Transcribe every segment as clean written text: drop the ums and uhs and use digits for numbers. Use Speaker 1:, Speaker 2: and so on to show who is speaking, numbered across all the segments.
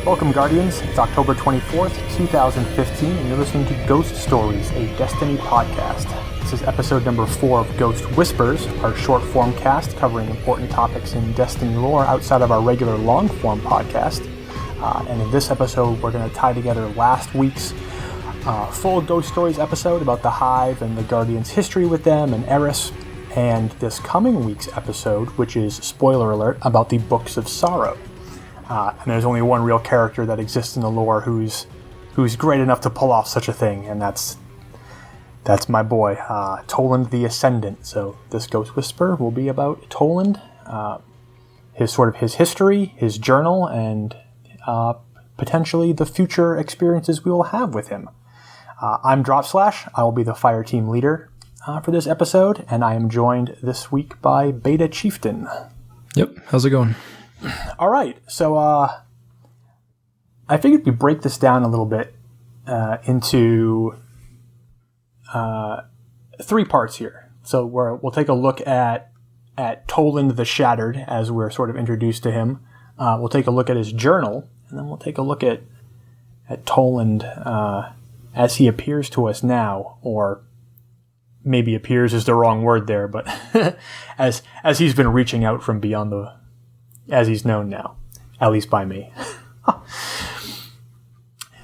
Speaker 1: Welcome, Guardians. It's October 24th, 2015, and you're listening to Ghost Stories, a Destiny podcast. This is episode number 4 of Ghost Whispers, our short-form cast covering important topics in Destiny lore outside of our regular long-form podcast. And in this episode, we're going to tie together last week's full Ghost Stories episode about the Hive and the Guardians' history with them and Eris, and this coming week's episode, which is, spoiler alert, about the Books of Sorrow. And there's only one real character that exists in the lore who's great enough to pull off such a thing, and that's my boy, Toland the Ascendant. So this Ghost Whisper will be about Toland, his history, his journal, and potentially the future experiences we will have with him. I'm Dropslash. I will be the fire team leader for this episode, and I am joined this week by Beta Chieftain.
Speaker 2: Yep, how's it going?
Speaker 1: All right, so I figured we break this down a little bit into 3 parts here. So we'll take a look at Toland the Shattered as we're sort of introduced to him. We'll take a look at his journal, and then we'll take a look at Toland as he appears to us now, or maybe appears is the wrong word there, but as he's been reaching out from beyond as he's known now, at least by me.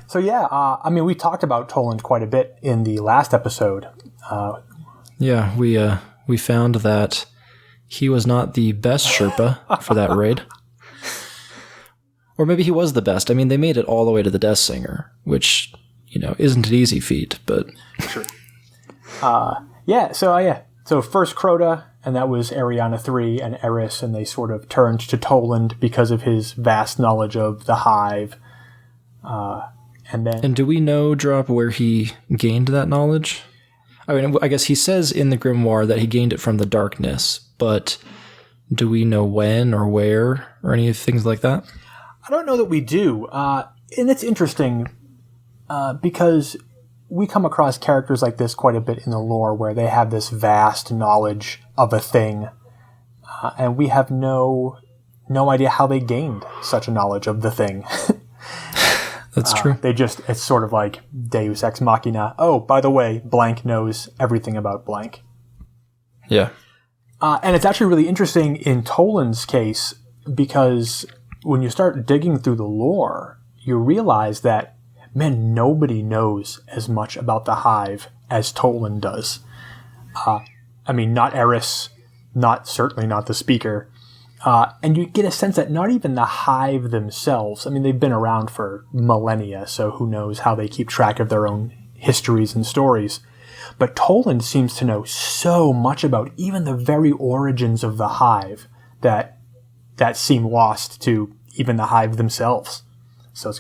Speaker 1: So yeah, we talked about Toland quite a bit in the last episode.
Speaker 2: We found that he was not the best Sherpa for that raid. Or maybe he was the best. I mean, they made it all the way to the Death Singer, which, isn't an easy feat, but...
Speaker 1: Sure. So first Crota, and that was Ariana 3 and Eris, and they sort of turned to Toland because of his vast knowledge of the Hive.
Speaker 2: And do we know, Drop, where he gained that knowledge? I mean, I guess he says in the Grimoire that he gained it from the darkness, but do we know when or where or any things like that?
Speaker 1: I don't know that we do. And it's interesting because we come across characters like this quite a bit in the lore where they have this vast knowledge of a thing, and we have no idea how they gained such a knowledge of the thing.
Speaker 2: That's true.
Speaker 1: It's sort of like Deus Ex Machina. Oh, by the way, blank knows everything about blank.
Speaker 2: Yeah.
Speaker 1: And it's actually really interesting in Toland's case because when you start digging through the lore, you realize that, man, nobody knows as much about the Hive as Toland does. Not Eris, certainly not the Speaker. And you get a sense that not even the Hive themselves, they've been around for millennia, so who knows how they keep track of their own histories and stories. But Toland seems to know so much about even the very origins of the Hive that seem lost to even the Hive themselves. So it's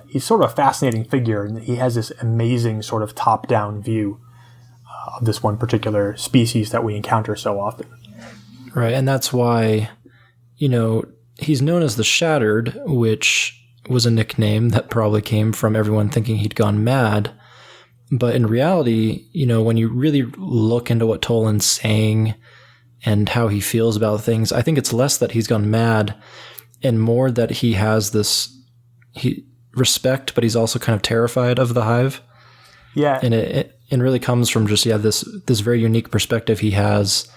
Speaker 1: he's sort of a fascinating figure, and he has this amazing sort of top-down view of this one particular species that we encounter so often.
Speaker 2: Right, and that's why, he's known as the Shattered, which was a nickname that probably came from everyone thinking he'd gone mad. But in reality, when you really look into what Toland's saying and how he feels about things, I think it's less that he's gone mad and more that he has this respect, but he's also kind of terrified of the Hive.
Speaker 1: Yeah.
Speaker 2: And it really comes from just, this very unique perspective he has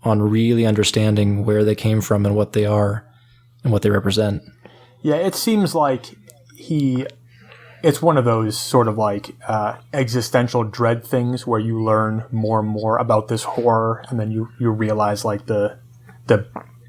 Speaker 2: on really understanding where they came from and what they are and what they represent.
Speaker 1: Yeah, it seems like it's one of those sort of like existential dread things where you learn more and more about this horror, and then you realize like the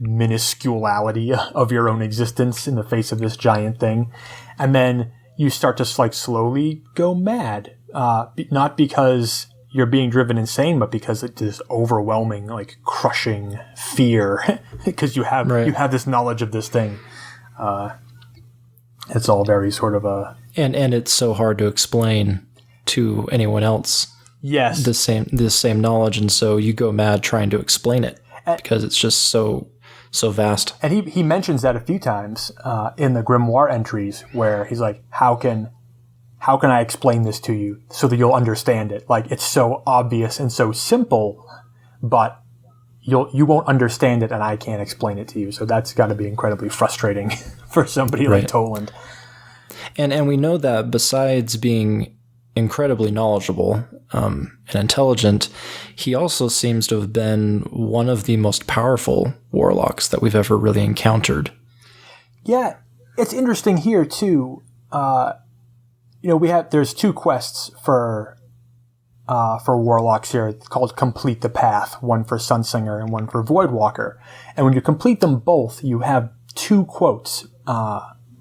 Speaker 1: minusculity of your own existence in the face of this giant thing. And then you start to like slowly go mad. Not because you're being driven insane, but because it's this overwhelming, like crushing fear because you have this knowledge of this thing. It's all very sort of a...
Speaker 2: And it's so hard to explain to anyone else.
Speaker 1: Yes.
Speaker 2: This same knowledge, and so you go mad trying to explain it because it's just so vast.
Speaker 1: And he mentions that a few times in the Grimoire entries where he's like, how can I explain this to you so that you'll understand it? Like, it's so obvious and so simple, but you won't understand it and I can't explain it to you. So that's got to be incredibly frustrating for somebody like Toland.
Speaker 2: And we know that besides being incredibly knowledgeable and intelligent, he also seems to have been one of the most powerful warlocks that we've ever really encountered.
Speaker 1: Yeah, it's interesting here too. There's 2 quests for warlocks here. It's called Complete the Path, one for Sunsinger and one for Voidwalker. And when you complete them both, you have 2 quotes,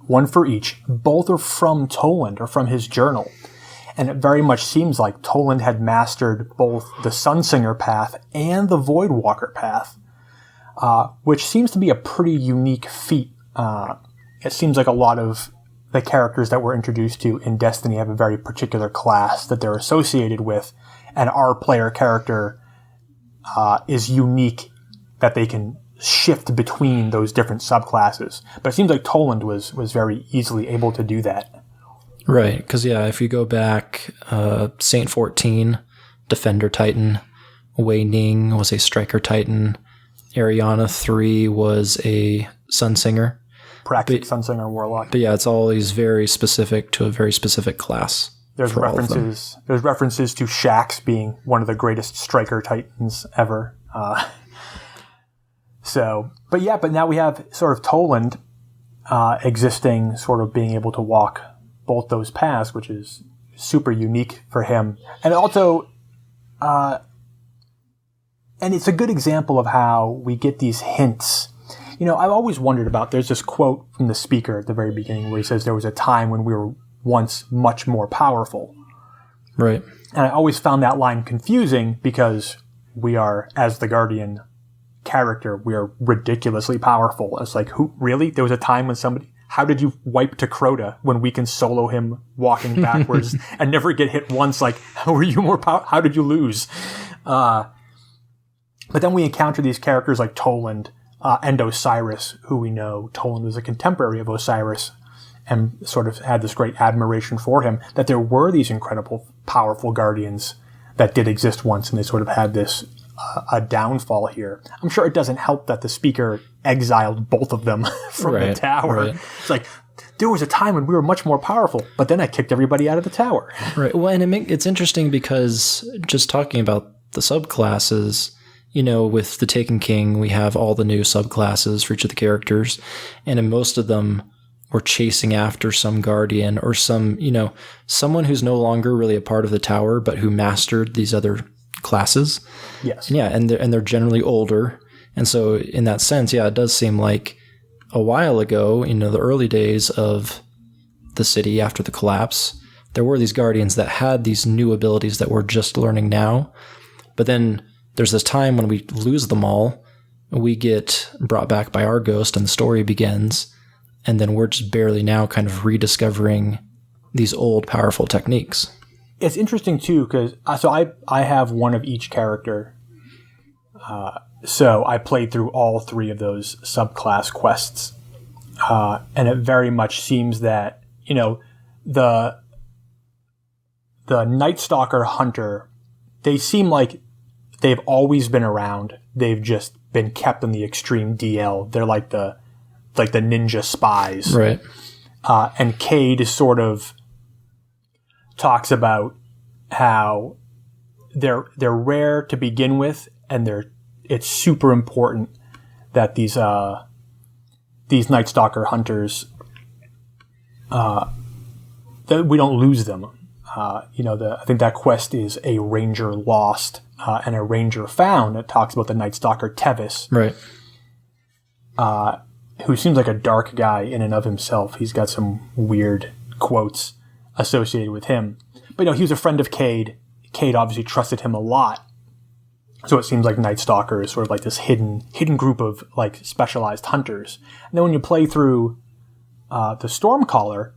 Speaker 1: one for each. Both are from Toland, or from his journal. And it very much seems like Toland had mastered both the Sunsinger path and the Voidwalker path, which seems to be a pretty unique feat. It seems like a lot of the characters that we're introduced to in Destiny have a very particular class that they're associated with, and our player character is unique, that they can shift between those different subclasses. But it seems like Toland was very easily able to do that.
Speaker 2: Right, because if you go back, Saint 14, Defender Titan, Wei Ning was a Striker Titan, Ariana 3 was a Sunsinger.
Speaker 1: Practice Sunsinger Warlock.
Speaker 2: But it's always very specific to a very specific class.
Speaker 1: There's references to Shax being one of the greatest Striker Titans ever. But now we have sort of Toland existing, sort of being able to walk both those paths, which is super unique for him. And also, and it's a good example of how we get these hints. I've always wondered about, there's this quote from the speaker at the very beginning where he says there was a time when we were once much more powerful.
Speaker 2: Right.
Speaker 1: And I always found that line confusing because we are, as the Guardian character, we are ridiculously powerful. It's like, who, really? There was a time when how did you wipe to Crota when we can solo him walking backwards and never get hit once? Like, how are you more powerful? How did you lose? But then we encounter these characters like Toland, and Osiris, who we know Toland was a contemporary of Osiris and sort of had this great admiration for him, that there were these incredible, powerful guardians that did exist once, and they sort of had this a downfall here. I'm sure it doesn't help that the speaker exiled both of them from the tower. Right. It's like, there was a time when we were much more powerful, but then I kicked everybody out of the tower.
Speaker 2: Right. Well, and it's interesting because just talking about the subclasses, with the Taken King, we have all the new subclasses for each of the characters, and in most of them, we're chasing after some guardian or some, someone who's no longer really a part of the tower, but who mastered these other classes.
Speaker 1: Yes.
Speaker 2: And they're generally older, and so in that sense, it does seem like a while ago, the early days of the city after the collapse, there were these guardians that had these new abilities that we're just learning now, but then there's this time when we lose them all, we get brought back by our ghost, and the story begins, and then we're just barely now kind of rediscovering these old powerful techniques.
Speaker 1: It's interesting too, because I have one of each character, so I played through all 3 of those subclass quests, and it very much seems that the Night Stalker Hunter, they seem like they've always been around. They've just been kept in the extreme DL. They're like the ninja spies.
Speaker 2: Right.
Speaker 1: And Cade sort of talks about how they're rare to begin with, and it's super important that these Night Stalker hunters that we don't lose them. I think that quest is a Ranger Lost and a Ranger Found. It talks about the Night Stalker Tevis,
Speaker 2: right?
Speaker 1: Who seems like a dark guy in and of himself. He's got some weird quotes associated with him. But he was a friend of Cade. Cade obviously trusted him a lot. So it seems like Night Stalker is sort of like this hidden group of like specialized hunters. And then when you play through the Stormcaller,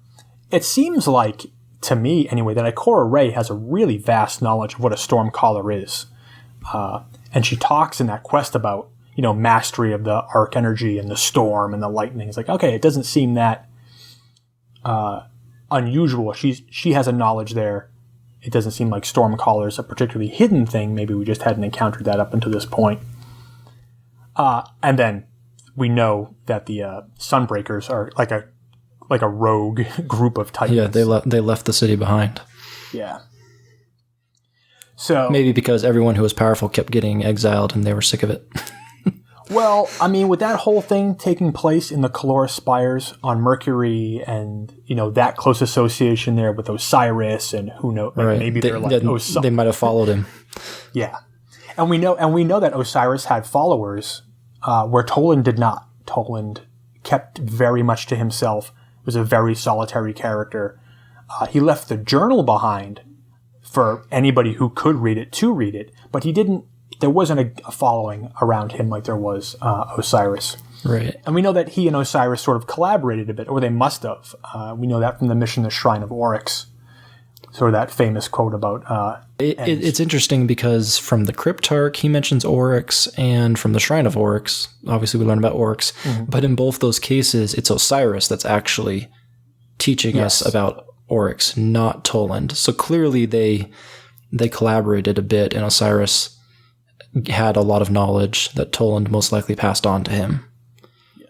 Speaker 1: it seems like, to me anyway, that Ikora Rey has a really vast knowledge of what a Stormcaller is. And she talks in that quest about, mastery of the arc energy and the storm and the lightning. It's like, okay, it doesn't seem that unusual. She has a knowledge there. It doesn't seem like Stormcaller is a particularly hidden thing. Maybe we just hadn't encountered that up until this point. And then we know that the Sunbreakers are like a like a rogue group of titans.
Speaker 2: Yeah, they left the city behind.
Speaker 1: Yeah. So
Speaker 2: maybe because everyone who was powerful kept getting exiled and they were sick of it.
Speaker 1: Well, I mean, with that whole thing taking place in the Calora Spires on Mercury and, that close association there with Osiris and who knows,
Speaker 2: right.
Speaker 1: maybe they're like
Speaker 2: they might have followed him.
Speaker 1: Yeah. And we know that Osiris had followers where Toland did not. Toland kept very much to himself, was a very solitary character. He left the journal behind for anybody who could read it to read it, but he didn't. There wasn't a following around him like there was Osiris.
Speaker 2: Right.
Speaker 1: And we know that he and Osiris sort of collaborated a bit, or they must have. We know that from the mission The Shrine of Oryx. Sort of that famous quote about...
Speaker 2: It's interesting because from the Cryptarch, he mentions Oryx, and from the Shrine of Oryx, obviously we learn about Oryx, but in both those cases, it's Osiris that's actually teaching us about Oryx, not Toland. So clearly they collaborated a bit, and Osiris had a lot of knowledge that Toland most likely passed on to him.
Speaker 1: Yes.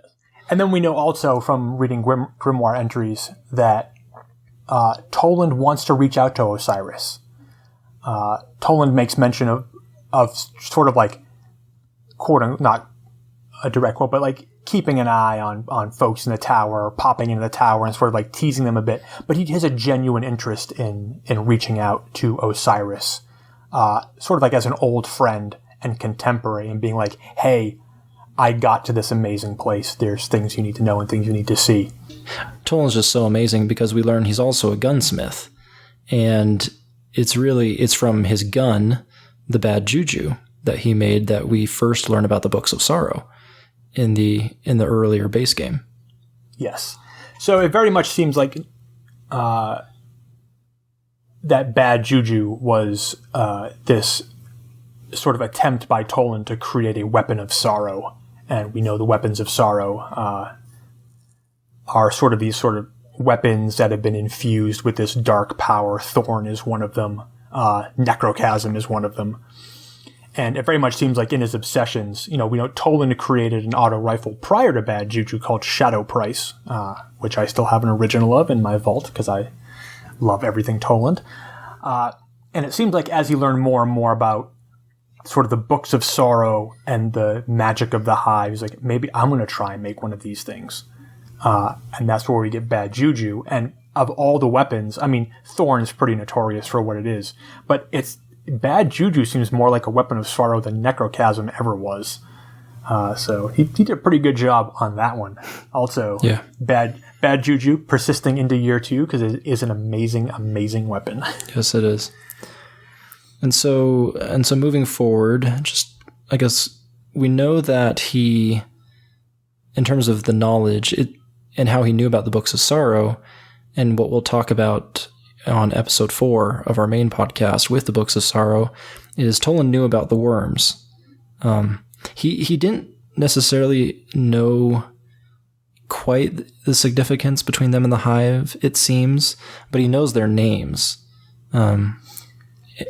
Speaker 1: And then we know also from reading grimoire entries that Toland wants to reach out to Osiris. Toland makes mention of sort of like quoting, not a direct quote, but like keeping an eye on folks in the tower, popping into the tower and sort of like teasing them a bit. But he has a genuine interest in reaching out to Osiris, sort of like as an old friend and contemporary, and being like, hey, I got to this amazing place. There's things you need to know and things you need to see.
Speaker 2: Toland's just so amazing because we learn he's also a gunsmith. And it's from his gun, the bad juju that he made, that we first learn about the Books of Sorrow in the earlier base game. Yes.
Speaker 1: So it very much seems like that bad juju was this sort of attempt by Toland to create a weapon of sorrow. And we know the weapons of sorrow are sort of these sort of weapons that have been infused with this dark power. Thorn is one of them. Necrochasm is one of them. And it very much seems like in his obsessions, we know Toland created an auto rifle prior to Bad Juju called Shadow Price, which I still have an original of in my vault because I love everything Toland. And it seems like as you learn more and more about sort of the Books of Sorrow and the magic of the Hive, he's like, maybe I'm going to try and make one of these things. And that's where we get Bad Juju. And of all the weapons, I mean, Thorn is pretty notorious for what it is, but Bad Juju seems more like a weapon of sorrow than Necrochasm ever was. So he did a pretty good job on that one. Also, Bad Juju persisting into year 2 because it is an amazing, amazing weapon.
Speaker 2: Yes, it is. And so moving forward, just I guess we know that he, in terms of the knowledge and how he knew about the Books of Sorrow, and what we'll talk about on episode 4 of our main podcast with the Books of Sorrow, is Toland knew about the worms. He didn't necessarily know quite the significance between them and the Hive, it seems, but he knows their names.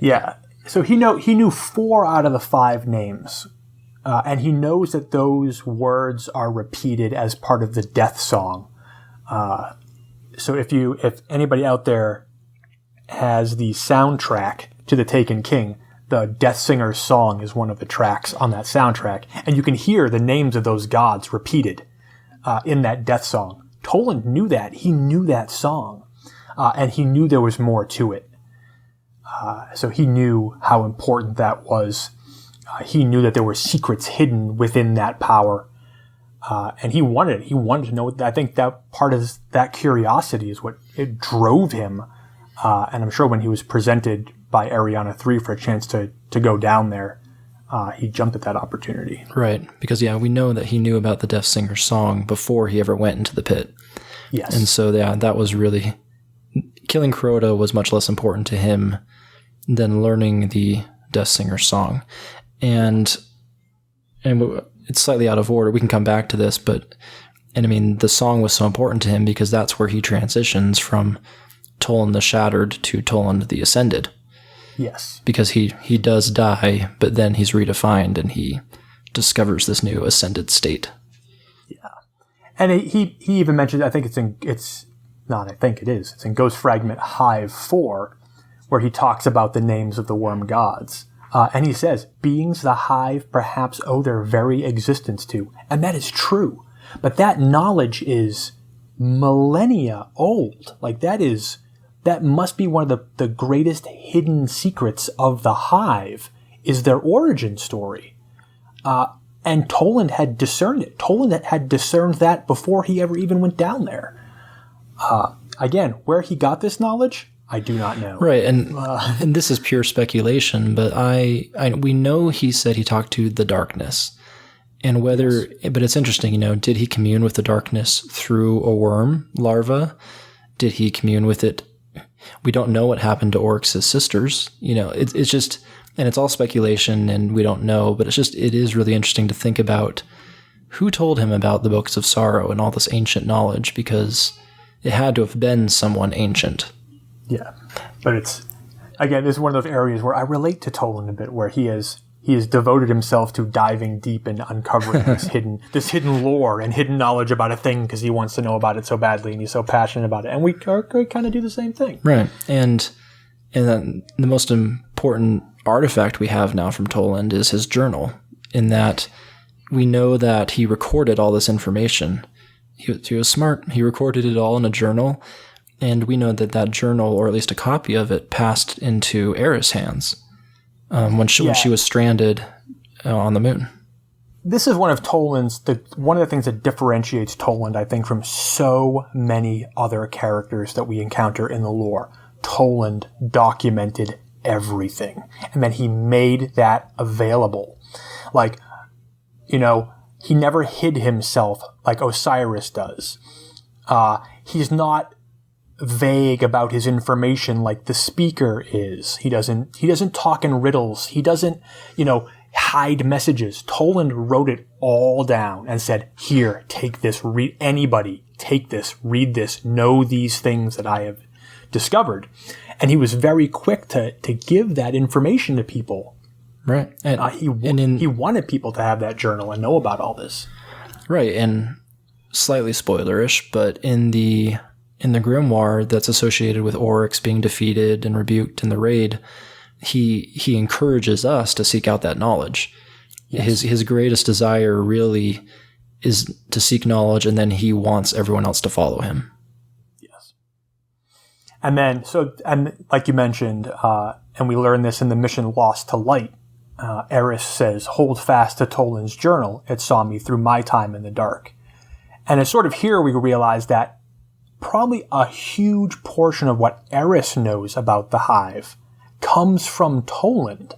Speaker 1: Yeah, so he knew 4 out of the 5 names, and he knows that those words are repeated as part of the death song. So if anybody out there has the soundtrack to The Taken King, the Death Singer's song is one of the tracks on that soundtrack, and you can hear the names of those gods repeated in that death song. Toland knew that. He knew that song, and he knew there was more to it. So he knew how important that was. He knew that there were secrets hidden within that power, and he wanted it. He wanted to know. I think that part of that curiosity is what it drove him. And I'm sure when he was presented by Ariana 3 for a chance to go down there, he jumped at that opportunity.
Speaker 2: Right, because we know that he knew about the Death Singer's song before he ever went into the pit.
Speaker 1: Yes.
Speaker 2: And so that was really... Killing Crota was much less important to him than learning the Death Singer's song. And it's slightly out of order. We can come back to this, I mean, the song was so important to him because that's where he transitions from Toland the Shattered to Toland the Ascended.
Speaker 1: Yes.
Speaker 2: Because he does die, but then he's redefined and he discovers this new ascended state.
Speaker 1: Yeah. And he even mentioned, I think it's in Ghost Fragment Hive 4, where he talks about the names of the worm gods. And he says, beings the hive perhaps owe their very existence to. And that is true. But that knowledge is millennia old. Like that must be one of the greatest hidden secrets of the hive, is their origin story. And Toland had discerned it. Toland had discerned that before he ever even went down there. Again, where he got this knowledge, I do not know.
Speaker 2: Right, and this is pure speculation, but we know he said he talked to the darkness. And whether, but it's interesting, did he commune with the darkness through a worm larva? Did he commune with it? We don't know what happened to Oryx's sisters. It's just, and it's all speculation and we don't know, but it is really interesting to think about who told him about the Books of Sorrow and all this ancient knowledge, because it had to have been someone ancient.
Speaker 1: Yeah, but this is one of those areas where I relate to Toland a bit, where he has devoted himself to diving deep and uncovering this hidden lore and hidden knowledge about a thing because he wants to know about it so badly and he's so passionate about it. And we kind of do the same thing.
Speaker 2: Right. And then the most important artifact we have now from Toland is his journal, in that we know that he recorded all this information. He was smart. He recorded it all in a journal. And we know that journal, or at least a copy of it, passed into Eris' hands when she was stranded on the moon.
Speaker 1: This is one of Toland's, one of the things that differentiates Toland, I think, from so many other characters that we encounter in the lore. Toland documented everything, and then he made that available. Like, he never hid himself like Osiris does. He's not vague about his information like the speaker is. He doesn't talk in riddles. He doesn't, hide messages. Toland wrote it all down and said, here, take this, read, anybody, take this, read this, know these things that I have discovered. And he was very quick to give that information to people.
Speaker 2: Right.
Speaker 1: He wanted people to have that journal and know about all this.
Speaker 2: Right. And slightly spoilerish, but in the grimoire that's associated with Oryx being defeated and rebuked in the raid, he encourages us to seek out that knowledge. Yes. His greatest desire really is to seek knowledge, and then he wants everyone else to follow him.
Speaker 1: Yes. And then, like you mentioned, and we learn this in the mission Lost to Light, Eris says, hold fast to Toland's journal. It saw me through my time in the dark. And it's sort of here we realize that probably a huge portion of what Eris knows about the hive comes from Toland.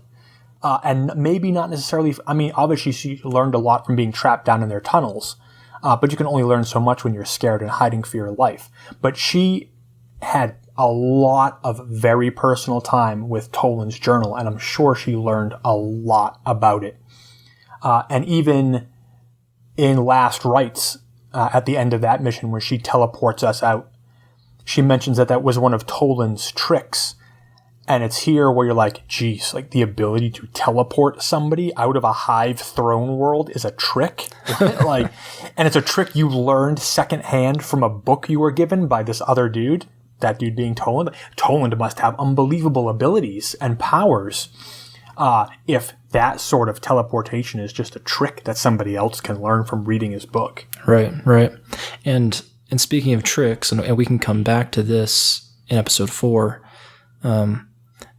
Speaker 1: And maybe not necessarily, obviously she learned a lot from being trapped down in their tunnels, but you can only learn so much when you're scared and hiding for your life. But she had a lot of very personal time with Toland's journal, and I'm sure she learned a lot about it. And even in Last Rites, at the end of that mission where she teleports us out, she mentions that was one of Toland's tricks. And it's here where you're like, geez, like the ability to teleport somebody out of a hive throne world is a trick. And it's a trick you learned secondhand from a book you were given by this other dude, that dude being Toland. Toland must have unbelievable abilities and powers. If that sort of teleportation is just a trick that somebody else can learn from reading his book.
Speaker 2: Right. And speaking of tricks, and we can come back to this in episode 4,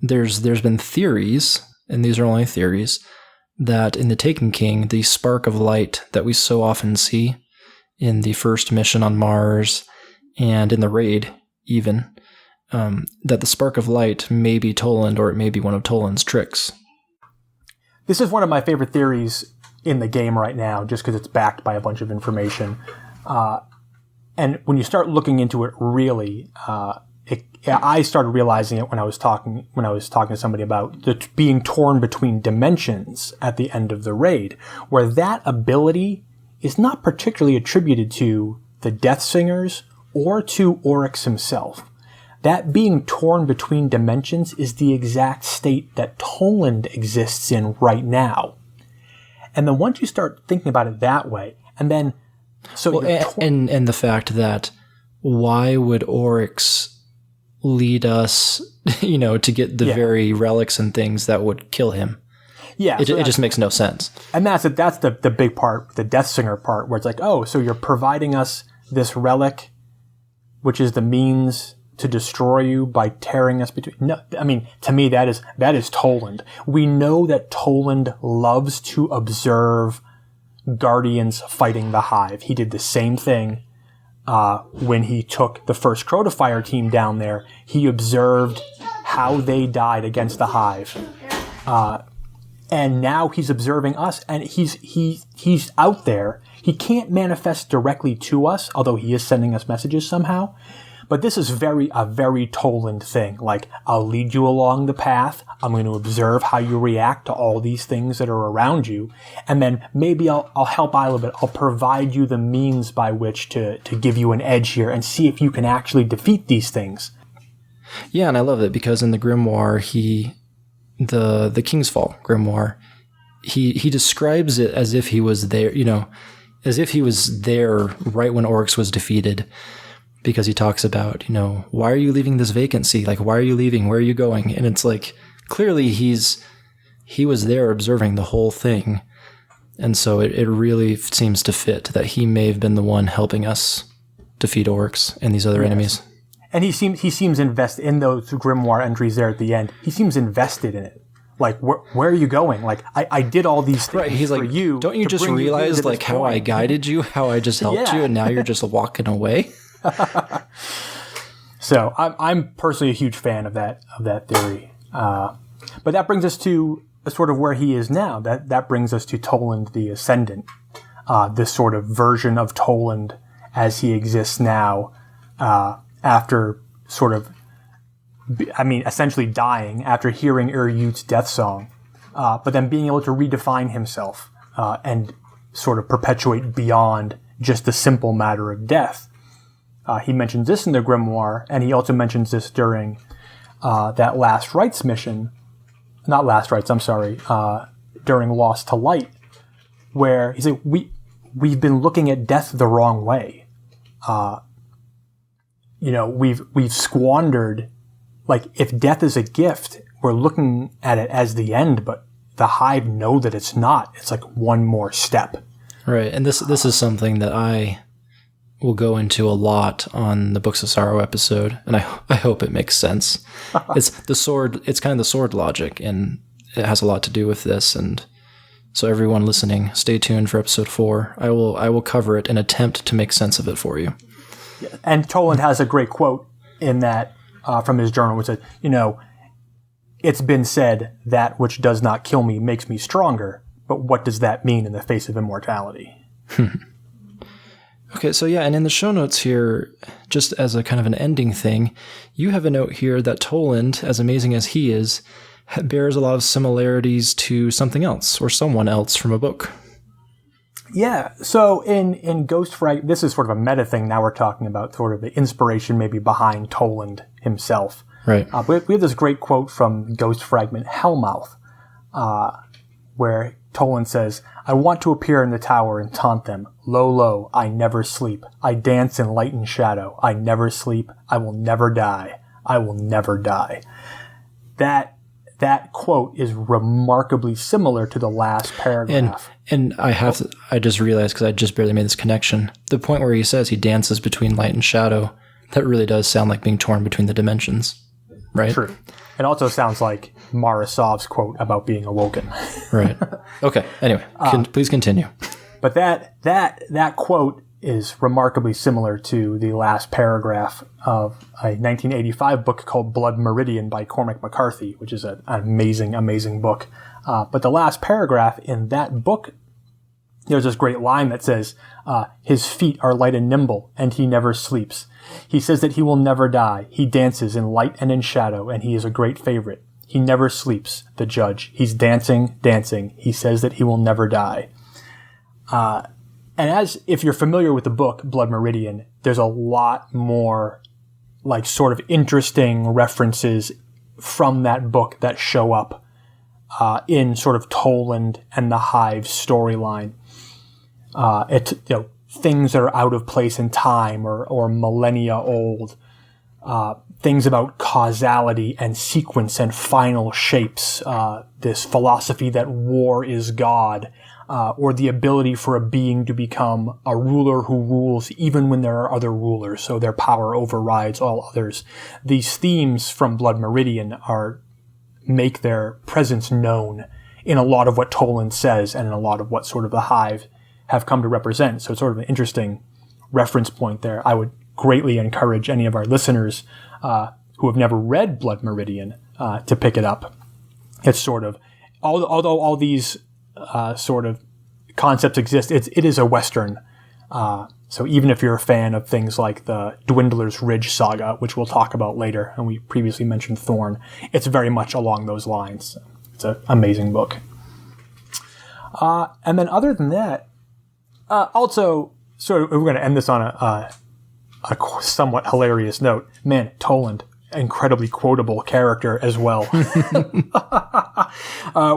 Speaker 2: there's been theories, and these are only theories, that in the Taken King, the spark of light that we so often see in the first mission on Mars and in the raid even, that the spark of light may be Toland, or it may be one of Toland's tricks.
Speaker 1: This is one of my favorite theories in the game right now, just because it's backed by a bunch of information. And when you start looking into it really, I started realizing it when I was talking to somebody about being torn between dimensions at the end of the raid, where that ability is not particularly attributed to the Death Singers or to Oryx himself. That being torn between dimensions is the exact state that Toland exists in right now. And then once you start thinking about it that way, and then So
Speaker 2: and the fact that why would Oryx lead us, to get the very relics and things that would kill him?
Speaker 1: Yeah,
Speaker 2: it just makes no sense.
Speaker 1: And that's the big part, the Death Singer part, where it's like, oh, so you're providing us this relic, which is the means to destroy you by tearing us between. No, I mean, to me, that is Toland. We know that Toland loves to observe Guardians fighting the Hive. He did the same thing when he took the first Crotafire team down there. He observed how they died against the Hive. And now he's observing us, and he's out there. He can't manifest directly to us, although he is sending us messages somehow. But this is a very Toland thing. Like, I'll lead you along the path. I'm going to observe how you react to all these things that are around you. And then maybe I'll help out a little bit. I'll provide you the means by which to give you an edge here and see if you can actually defeat these things.
Speaker 2: Yeah, and I love it because in the grimoire, the King's Fall grimoire, he describes it as if he was there, as if he was there right when Oryx was defeated. Because he talks about, why are you leaving this vacancy? Like, why are you leaving? Where are you going? And it's like, clearly he was there observing the whole thing. And so it really seems to fit that he may have been the one helping us defeat Oryx and these other enemies. And
Speaker 1: he seems invested in those grimoire entries there at the end. He seems invested in it. Like, where are you going? Like, I did all these things
Speaker 2: right, he's
Speaker 1: for
Speaker 2: like,
Speaker 1: you.
Speaker 2: Don't you just realize, like, how I guided you, how I just helped you, and now you're just walking away?
Speaker 1: So I'm personally a huge fan of that theory. But that brings us to sort of where he is now. That brings us to Toland the Ascendant, this sort of version of Toland as he exists now, after sort of, essentially dying after hearing Ur-Yut's death song, but then being able to redefine himself and sort of perpetuate beyond just the simple matter of death. He mentions this in the grimoire, and he also mentions this during that Last Rites mission. Not Last Rites, I'm sorry. During Lost to Light, where he's like, we've been looking at death the wrong way. We've squandered. Like, if death is a gift, we're looking at it as the end, but the Hive know that it's not. It's like one more step.
Speaker 2: Right, and this is something that I will go into a lot on the Books of Sorrow episode, and I hope it makes sense. It's kind of the sword logic, and it has a lot to do with this, and so everyone listening, stay tuned for episode 4. I will cover it and attempt to make sense of it for you.
Speaker 1: Yeah. And Toland has a great quote in that from his journal, which says, it's been said that which does not kill me makes me stronger, but what does that mean in the face of immortality?
Speaker 2: Okay, so yeah, and in the show notes here, just as a kind of an ending thing, you have a note here that Toland, as amazing as he is, bears a lot of similarities to something else or someone else from a book.
Speaker 1: Yeah, so in Ghost Fragment, this is sort of a meta thing. Now we're talking about sort of the inspiration maybe behind Toland himself.
Speaker 2: Right.
Speaker 1: We have this great quote from Ghost Fragment Hellmouth, where Toland says, I want to appear in the tower and taunt them. Lo, lo, I never sleep. I dance in light and shadow. I never sleep. I will never die. I will never die. That quote is remarkably similar to the last paragraph.
Speaker 2: And I just realized, because I just barely made this connection, the point where he says he dances between light and shadow, that really does sound like being torn between the dimensions, right?
Speaker 1: True. It also sounds like Marasov's quote about being awoken.
Speaker 2: Right. Okay. Anyway, please continue.
Speaker 1: But that quote is remarkably similar to the last paragraph of a 1985 book called Blood Meridian by Cormac McCarthy, which is an amazing, amazing book. But the last paragraph in that book, there's this great line that says, his feet are light and nimble, and he never sleeps. He says that he will never die. He dances in light and in shadow, and he is a great favorite. He never sleeps, the judge. He's dancing, dancing. He says that he will never die. And as if you're familiar with the book, Blood Meridian, there's a lot more like sort of interesting references from that book that show up in sort of Toland and the Hive storyline. things that are out of place in time or millennia old, things about causality and sequence and final shapes, this philosophy that war is God, or the ability for a being to become a ruler who rules even when there are other rulers, so their power overrides all others. These themes from Blood Meridian make their presence known in a lot of what Toland says and in a lot of what sort of the Hive have come to represent. So it's sort of an interesting reference point there. I would greatly encourage any of our listeners who have never read Blood Meridian to pick it up. It's sort of, although all these sort of concepts exist, it is a Western. So even if you're a fan of things like the Dwindler's Ridge saga, which we'll talk about later, and we previously mentioned Thorn, it's very much along those lines. It's an amazing book. And then other than that, also, sort of, we're going to end this on a somewhat hilarious note. Man, Toland, incredibly quotable character as well.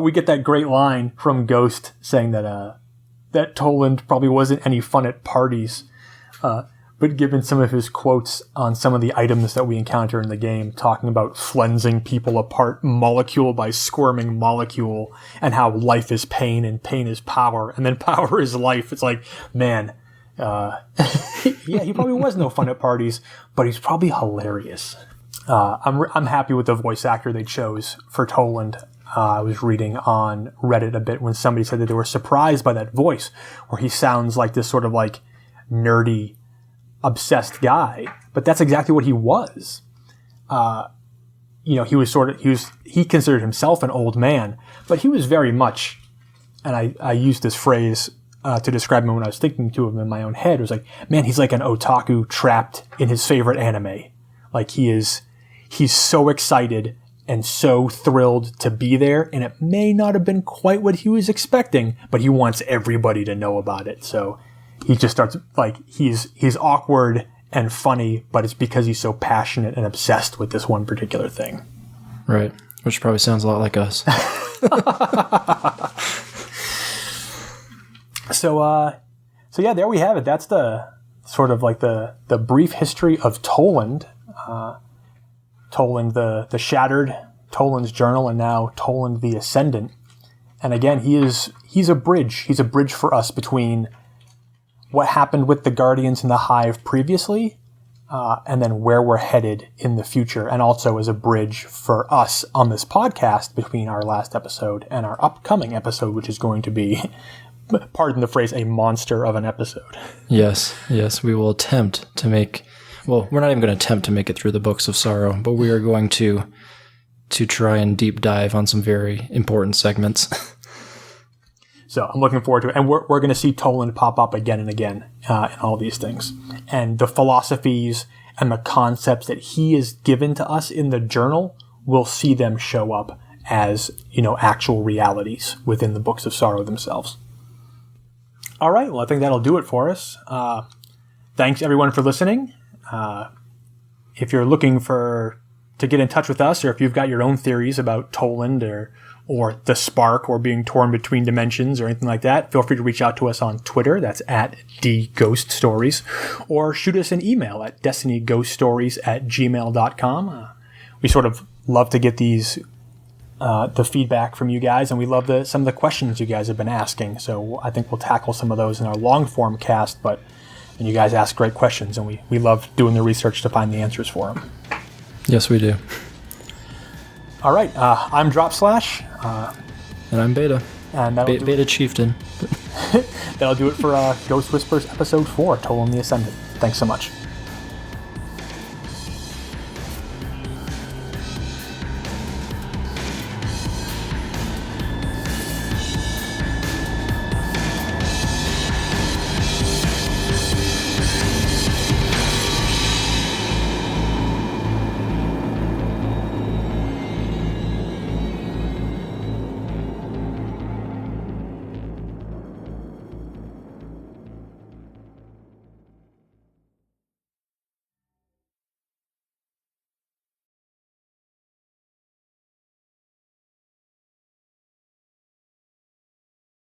Speaker 1: We get that great line from Ghost saying that Toland probably wasn't any fun at parties, but given some of his quotes on some of the items that we encounter in the game, talking about flensing people apart molecule by squirming molecule, and how life is pain and pain is power, and then power is life. It's like, man, yeah, he probably was no fun at parties, but he's probably hilarious. I'm happy with the voice actor they chose for Toland. I was reading on Reddit a bit when somebody said that they were surprised by that voice, where he sounds like this sort of like nerdy, obsessed guy. But that's exactly what he was. He considered himself an old man, but he was very much, and I used this phrase to describe him when I was thinking to him in my own head. It was like, man, he's like an otaku trapped in his favorite anime. Like he's so excited and so thrilled to be there, and it may not have been quite what he was expecting, but he wants everybody to know about it. So he just starts, like, he's awkward and funny, but it's because he's so passionate and obsessed with this one particular thing.
Speaker 2: Right. Which probably sounds a lot like us.
Speaker 1: So yeah, there we have it. That's the sort of like the brief history of Toland. Toland the Shattered, Toland's Journal, and now Toland the Ascendant. And again, he's a bridge. He's a bridge for us between what happened with the Guardians and the Hive previously, and then where we're headed in the future, and also as a bridge for us on this podcast between our last episode and our upcoming episode, which is going to be, pardon the phrase, a monster of an episode.
Speaker 2: Yes, we will attempt to make... Well, we're not even going to attempt to make it through the Books of Sorrow, but we are going to try and deep dive on some very important segments.
Speaker 1: So I'm looking forward to it. And we're going to see Toland pop up again and again in all these things. And the philosophies and the concepts that he has given to us in the journal, we'll see them show up as, actual realities within the Books of Sorrow themselves. All right. Well, I think that'll do it for us. Thanks, everyone, for listening. If you're looking to get in touch with us, or if you've got your own theories about Toland or the Spark or being torn between dimensions or anything like that, feel free to reach out to us on Twitter. That's at DGhostStories, or shoot us an email at destinyghoststories@gmail.com. We sort of love to get the feedback from you guys, and we love some of the questions you guys have been asking. So I think we'll tackle some of those in our long form cast, and you guys ask great questions, and we love doing the research to find the answers for them.
Speaker 2: Yes, we do.
Speaker 1: All right, I'm Dropslash.
Speaker 2: And I'm Beta.
Speaker 1: And
Speaker 2: Beta Chieftain.
Speaker 1: That'll do it for Ghost Whispers Episode 4, Toland the Ascendant. Thanks so much.